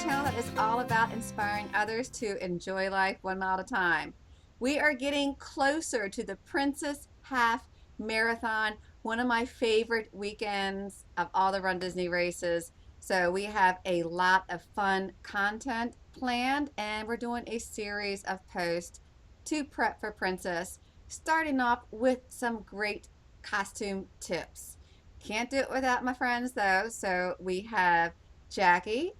channel that is all about inspiring others to enjoy life 1 mile at a time. We are getting closer to the Princess Half Marathon, one of my favorite weekends of all the Run Disney races. So we have a lot of fun content planned, and we're doing a series of posts to prep for Princess, starting off with some great costume tips. Can't do it without my friends though. So we have Jackie,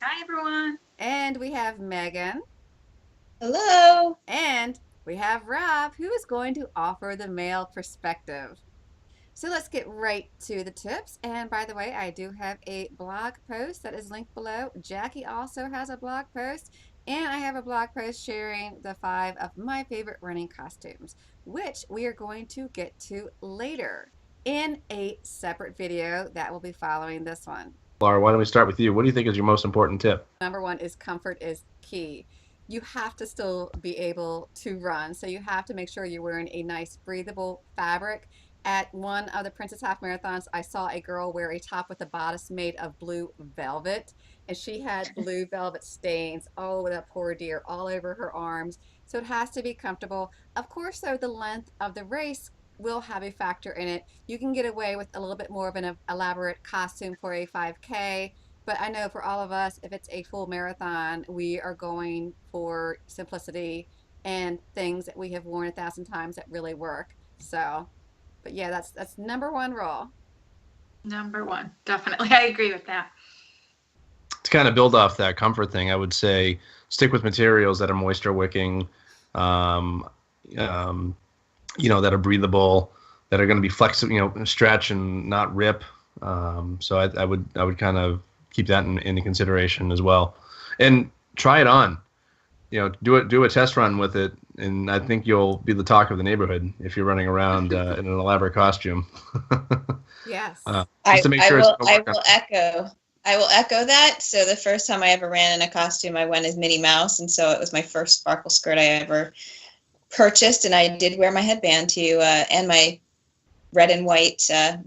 Hi, everyone. and we have Megan, Hello. and we have Rob, who is going to offer the male perspective. So let's get right to the tips. And by the way, I do have a blog post that is linked below. Jackie also has a blog post, and I have a blog post sharing the 5 of my favorite running costumes, which we are going to get to later in a separate video that will be following this one. Laura, why don't we start with you? What do you think is your most important tip? Number one is comfort is key. You have to still be able to run, so you have to make sure you're wearing a nice breathable fabric. At one of the Princess Half Marathons, I saw a girl wear a top with a bodice made of blue velvet, and she had blue velvet stains, oh, that poor dear, all over her arms. So it has to be comfortable. Of course, though, the length of the race will have a factor in it. You can get away with a little bit more of an elaborate costume for a 5K, but I know for all of us, if it's a full marathon, we are going for simplicity and things that we have worn 1,000 times that really work. So, but yeah, that's number one rule. Number one, definitely. I agree with that. To kind of build off that comfort thing, I would say stick with materials that are moisture wicking, um, that are breathable, that are going to be flexible, stretch and not rip. So I would kind of keep that into consideration as well, and try it on. Do a test run with it, and I think you'll be the talk of the neighborhood if you're running around in an elaborate costume. Yes. Just to make sure it's going to work. I will echo that. So the first time I ever ran in a costume, I went as Minnie Mouse, and so it was my first sparkle skirt I ever purchased, and I did wear my headband too, and my red and white,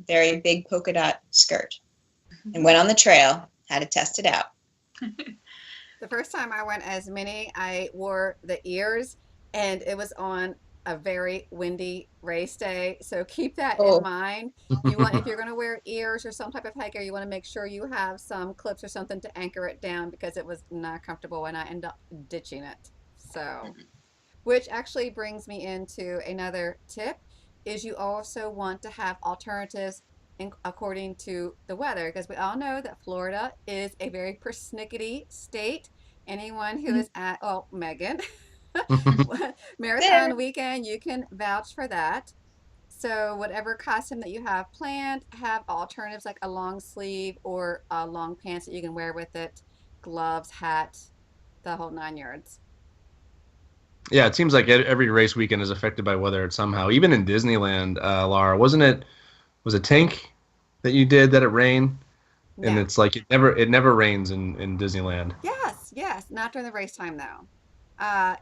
very big polka dot skirt, and went on the trail. Had to test it out. The first time I went as Minnie, I wore the ears, and it was on a very windy race day. So keep that in Oh, mind. You want, if you're going to wear ears or some type of headgear, you want to make sure you have some clips or something to anchor it down, because it was not comfortable and I ended up ditching it. So, which actually brings me into another tip, is you also want to have alternatives according to the weather, because we all know that Florida is a very persnickety state. Anyone who is at, oh, Megan, there. marathon weekend, you can vouch for that. So whatever costume that you have planned, have alternatives like a long sleeve or long pants that you can wear with it, gloves, hat, the whole 9 yards. Yeah, it seems like every race weekend is affected by weather somehow. Even in Disneyland, Laura, wasn't it? Was it Tank that you did that it rained? And No. it's like it never rains in Disneyland. Yes, yes, not during the race time though.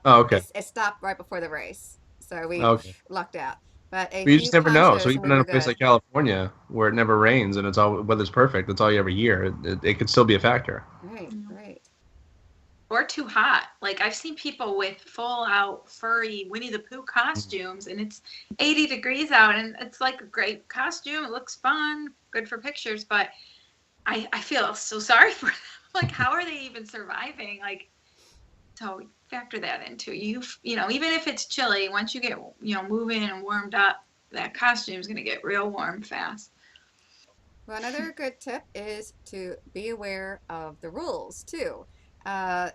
Oh, okay. It stopped right before the race, so we Okay. lucked out. But a But you few just never know. So ponchos and even we in were a place good. like California where it never rains and it's all weather's perfect, that's all you ever hear. It could still be a factor. Right, Mm. right. Or too hot. Like I've seen people with full out furry Winnie the Pooh costumes, and it's 80 degrees out, and it's like a great costume. It looks fun, good for pictures, but I feel so sorry for them. Like, how are they even surviving? Like, so factor that into even if it's chilly, once you get moving and warmed up, that costume is gonna get real warm fast. Well, another good tip is to be aware of the rules too.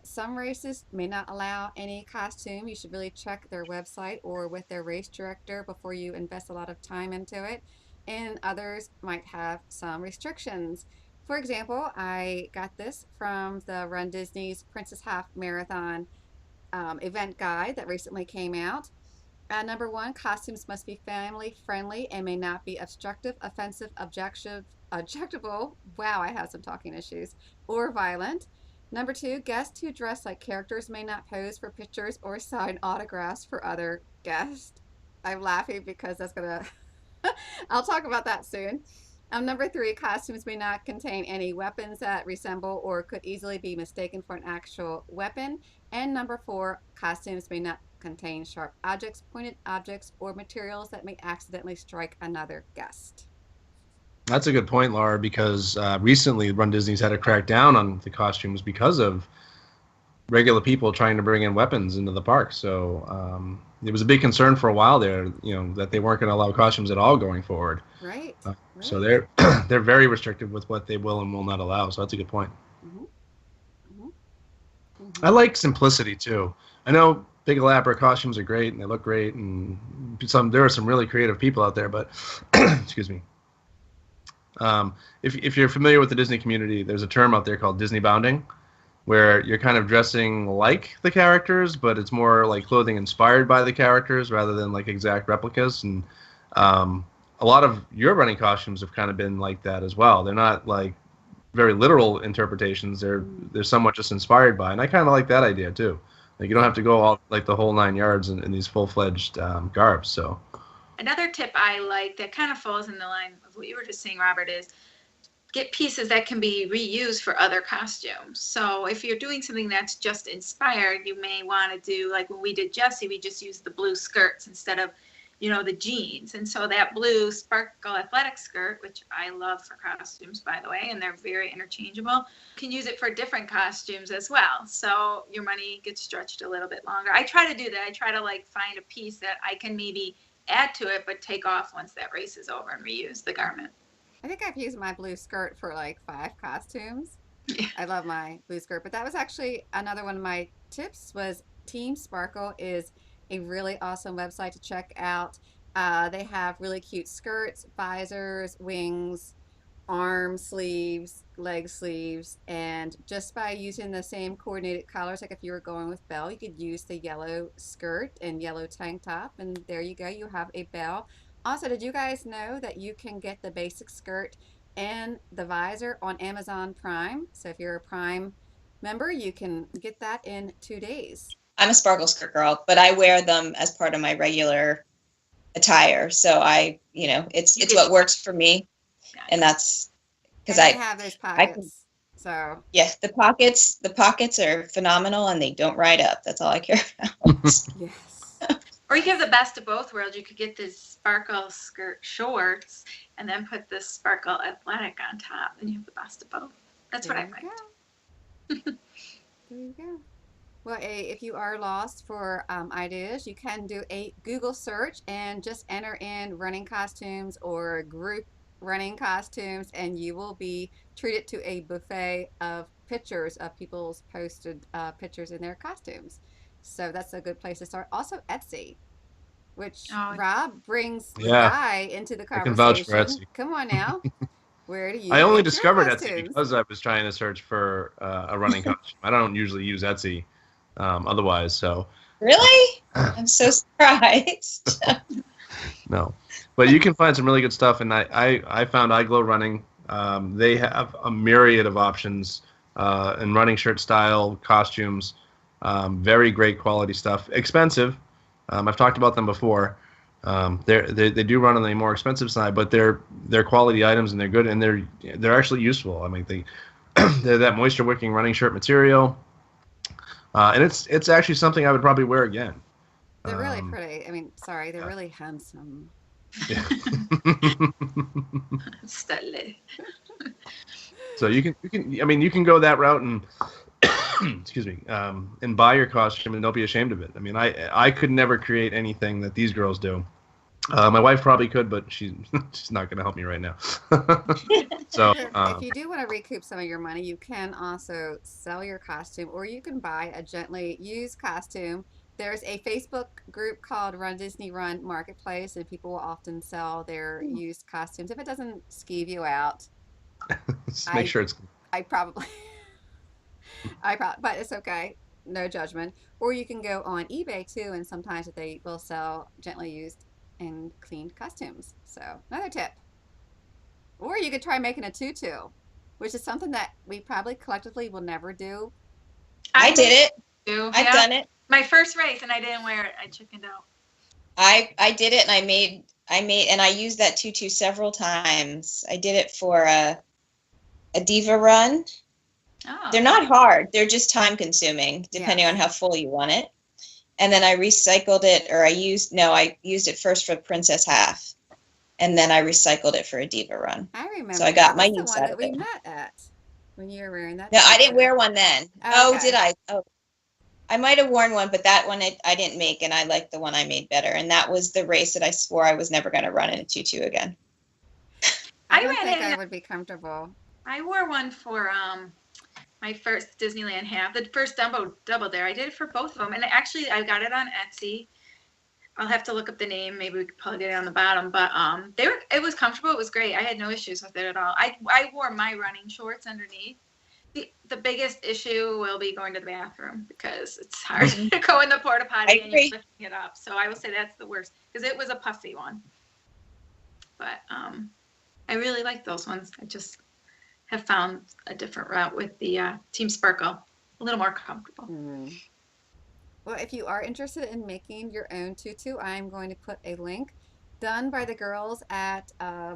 Some races may not allow any costume. You should really check their website or with their race director before you invest a lot of time into it. And others might have some restrictions. For example, I got this from the Run Disney's Princess Half Marathon event guide that recently came out. Number one, costumes must be family friendly and may not be obstructive, offensive, objectable. Wow, I have some talking issues. Or violent. Number two, guests who dress like characters may not pose for pictures or sign autographs for other guests. I'm laughing because that's gonna. I'll talk about that soon. Number three, costumes may not contain any weapons that resemble or could easily be mistaken for an actual weapon. And number four, costumes may not contain sharp objects, pointed objects, or materials that may accidentally strike another guest. That's a good point, Laura, because recently Run Disney's had to crack down on the costumes because of regular people trying to bring in weapons into the park. So it was a big concern for a while there, that they weren't going to allow costumes at all going forward. Right, So right. they're they're very restrictive with what they will and will not allow. So that's a good point. Mm-hmm, mm-hmm, I mm-hmm. like simplicity too. I know big elaborate costumes are great and they look great, and there are some really creative people out there. But excuse me. If you're familiar with the Disney community, there's a term out there called Disney bounding, where you're kind of dressing like the characters, but it's more like clothing inspired by the characters rather than like exact replicas. And a lot of your running costumes have kind of been like that as well. They're not like very literal interpretations. They're somewhat just inspired by, and I kind of like that idea too. Like you don't Yeah. have to go all like the whole 9 yards in these full-fledged garbs. So Another tip I like that kind of falls in the line of what you were just saying, Robert, is get pieces that can be reused for other costumes. So if you're doing something that's just inspired, you may want to do, like when we did Jessie, we just used the blue skirts instead of, the jeans. And so that blue sparkle athletic skirt, which I love for costumes, by the way, and they're very interchangeable, you can use it for different costumes as well. So your money gets stretched a little bit longer. I try to do that. I try to find a piece that I can maybe add to it, but take off once that race is over and reuse the garment. I think I've used my blue skirt for like 5 costumes. Yeah. I love my blue skirt, but that was actually another one of my tips was Team Sparkle is a really awesome website to check out. They have really cute skirts, visors, wings, arm sleeves, leg sleeves, and just by using the same coordinated colors, like if you were going with Belle, you could use the yellow skirt and yellow tank top, and there you go, you have a Belle. Also, did you guys know that you can get the basic skirt and the visor on Amazon Prime? So if you're a Prime member, you can get that in 2 days. I'm a sparkle skirt girl, but I wear them as part of my regular attire. So it's what works for me, and that's because And they have those I can. pockets. So, Yes, the pockets are phenomenal, and they don't ride up. That's all I care about. yes. Or you could have the best of both worlds. You could get this sparkle skirt shorts and then put this sparkle athletic on top, and you have the best of both. That's what There I you find. go. There you go. Well, if you are lost for ideas, you can do a Google search and just enter in running costumes or group running costumes, and you will be treated to a buffet of pictures of people's posted pictures in their costumes. So that's a good place to start. Also, Etsy, which Oh, Rob brings the yeah, guy into the I can vouch for conversation. Etsy. Come on now. Where do I you only get your discovered Etsy costumes? because I was trying to search for a running costume. I don't usually use Etsy otherwise, so Really? I'm so surprised. no. But you can find some really good stuff, and I found iGlow Running. They have a myriad of options in running shirt style, costumes, very great quality stuff. Expensive. I've talked about them before. They do run on the more expensive side, but they're quality items and they're good and they're actually useful. I mean, they're that moisture wicking running shirt material, and it's actually something I would probably wear again. They're really Um, pretty. I mean, sorry, they're yeah. really handsome. Yeah. Studley. So you can go that route and excuse me, and buy your costume and don't be ashamed of it. I mean, I could never create anything that these girls do. My wife probably could, but she's not going to help me right now. So If you do want to recoup some of your money, you can also sell your costume or you can buy a gently used costume. There's a Facebook group called Run Disney Run Marketplace, and people will often sell their used costumes. If it doesn't skeeve you out, just make I sure it's. I probably but it's okay. No judgment. Or you can go on eBay too, and sometimes they will sell gently used and cleaned costumes. So another tip. Or you could try making a tutu, which is something that we probably collectively will never do. I did it. do. I've Yeah. done it. My first race, and I didn't wear it. I chickened out. I did it, and I made I used that tutu several times. I did it for a diva run. They're Oh, not hard. They're just time consuming, depending on Yes. how full you want it. And then I recycled it, or I used it first for Princess Half, and then I recycled it for a diva run. I So I remember got that. my That's the use one out that of we it. met at when you were wearing that No, I didn't tutu. wear one then. Oh, Oh, did okay. I? Oh, I might have worn one, but that one I didn't make, and I liked the one I made better. And that was the race that I swore I was never going to run in a tutu again. I I don't think ran I in. would be comfortable. I wore one for my first Disneyland half, the first double there. I did it for both of them, and actually I got it on Etsy. I'll have to look up the name. Maybe we could probably get it on the bottom. But it was comfortable. It was great. I had no issues with it at all. I wore my running shorts underneath. The biggest issue will be going to the bathroom because it's hard Mhm. to go in the porta I potty and you're agree. lifting it up. So I will say that's the worst because it was a puffy one. But I really like those ones. I just have found a different route with the Team Sparkle, a little more comfortable. Hmm. Well, if you are interested in making your own tutu, I'm going to put a link done by the girls at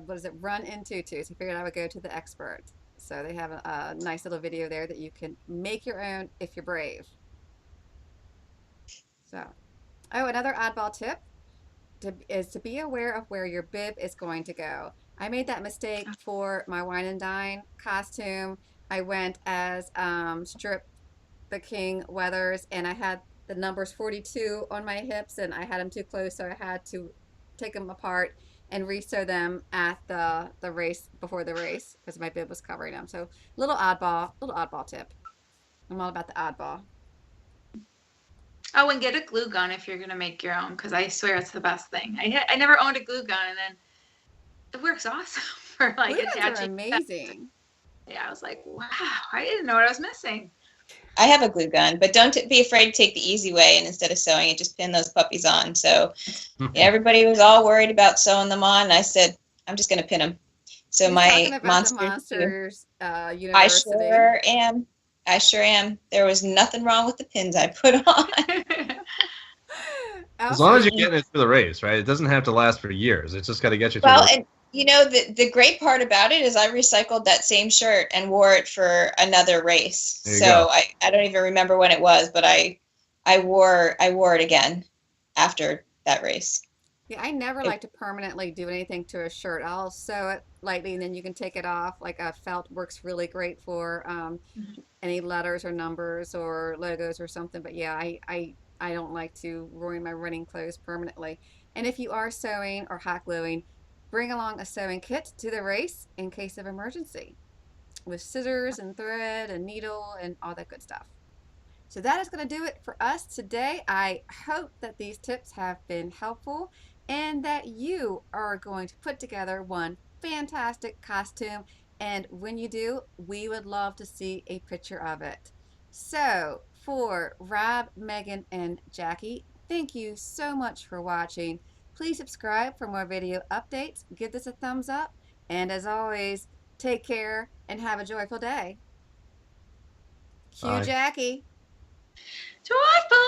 what is it, Run in Tutus. I figured I would go to the expert. So they have a nice little video there that you can make your own if you're brave. So, oh, another oddball tip is to be aware of where your bib is going to go. I made that mistake for my wine and dine costume. I went as Strip the King Weathers, and I had the numbers 42 on my hips, and I had them too close, so I had to take them apart and resew them at the race before the race because my bib was covering them. So little oddball tip. I'm all about the oddball. Oh, and get a glue gun if you're gonna make your own, because I swear it's the best thing. I never owned a glue gun, and then it works awesome for Glue like guns are attaching stuff. amazing. Yeah, I was like, wow, I didn't know what I was missing. I have a glue gun, but don't be afraid to take the easy way, and instead of sewing it, just pin those puppies on. So everybody was all worried about sewing them on. And I said, I'm just going to pin them. So She's talking my about the monsters too. Monsters I University. sure am. I sure am. There was nothing wrong with the pins I put on. As long as you're Also, getting it through the race, right? It doesn't have to last for years. It's just got to get you through Well, the. and the great part about it is I recycled that same shirt and wore it for another race. There you go. So I don't even remember when it was, but I wore it again after that race. yeah, I never It, like to permanently do anything to a shirt. I'll sew it lightly and then you can take it off. Like a felt works really great for any letters or numbers or logos or something. But yeah, I don't like to ruin my running clothes permanently. And if you are sewing or hot gluing, bring along a sewing kit to the race in case of emergency with scissors and thread and needle and all that good stuff. So that is going to do it for us today. I hope that these tips have been helpful and that you are going to put together one fantastic costume. And when you do, we would love to see a picture of it. So for Rob, Megan, and Jackie, thank you so much for watching. Please subscribe for more video updates. Give this a thumbs up. And as always, take care and have a joyful day. Cue Bye. Jackie. Joyful.